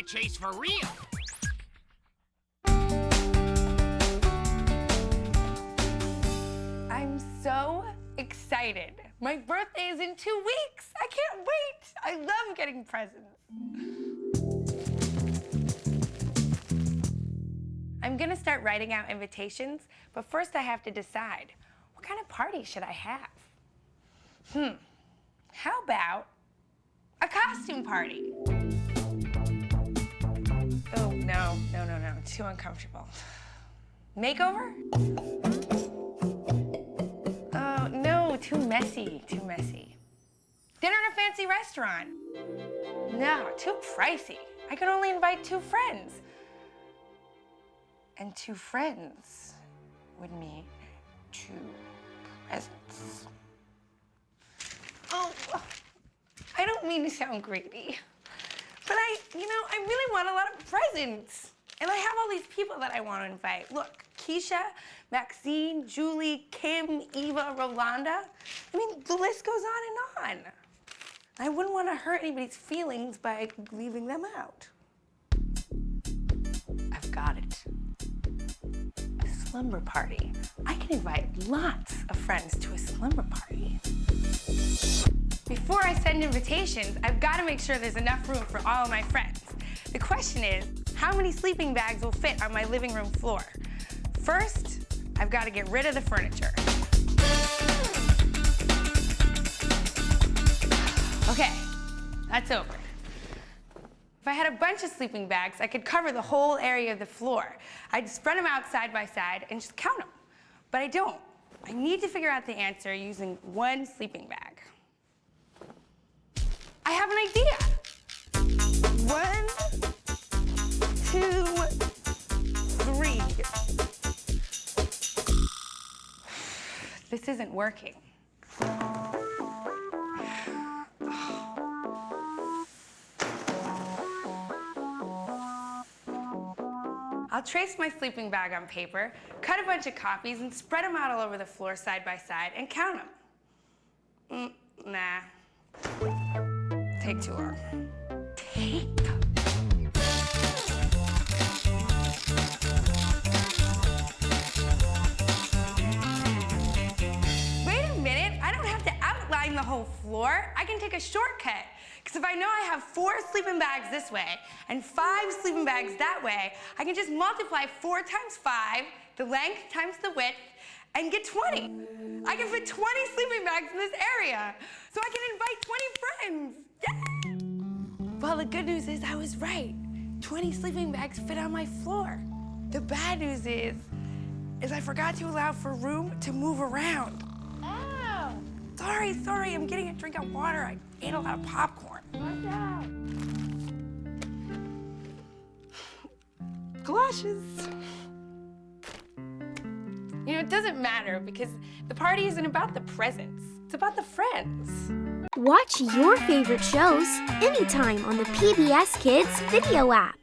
Cyberchase for real. I'm so excited. My birthday is in 2 weeks. I can't wait. I love getting presents. I'm gonna start writing out invitations, but first I have to decide, what kind of party should I have? How about a costume party? Oh, no, too uncomfortable. Makeover? Oh, no, too messy. Dinner in a fancy restaurant? No, too pricey. I can only invite 2 friends. And 2 friends would mean 2 presents. Oh, I don't mean to sound greedy, but I really want a lot of presents. And I have all these people that I want to invite. Look, Keisha, Maxine, Julie, Kim, Eva, Rolanda. I mean, the list goes on and on. I wouldn't want to hurt anybody's feelings by leaving them out. I've got it. A slumber party. I can invite lots of friends to a slumber party. Before I send invitations, I've got to make sure there's enough room for all of my friends. The question is, how many sleeping bags will fit on my living room floor? First, I've got to get rid of the furniture. Okay, that's over. If I had a bunch of sleeping bags, I could cover the whole area of the floor. I'd spread them out side by side and just count them. But I don't. I need to figure out the answer using 1 sleeping bag. I have an idea. 1, 2, 3. This isn't working. I'll trace my sleeping bag on paper, cut a bunch of copies, and spread them out all over the floor side by side and count them. Nah. Take too long. Tape. Wait a minute, I don't have to outline the whole floor. I can take a shortcut. Because if I know I have 4 sleeping bags this way and 5 sleeping bags that way, I can just multiply 4 times 5, the length times the width, and get 20. I can fit 20 sleeping bags in this area, so I can invite 20 friends. Yay! Well, the good news is I was right. 20 sleeping bags fit on my floor. The bad news is I forgot to allow for room to move around. Ow! Sorry, I'm getting a drink of water. I ate a lot of popcorn. Watch out. Galoshes. You know, it doesn't matter because the party isn't about the presents. It's about the friends. Watch your favorite shows anytime on the PBS Kids video app.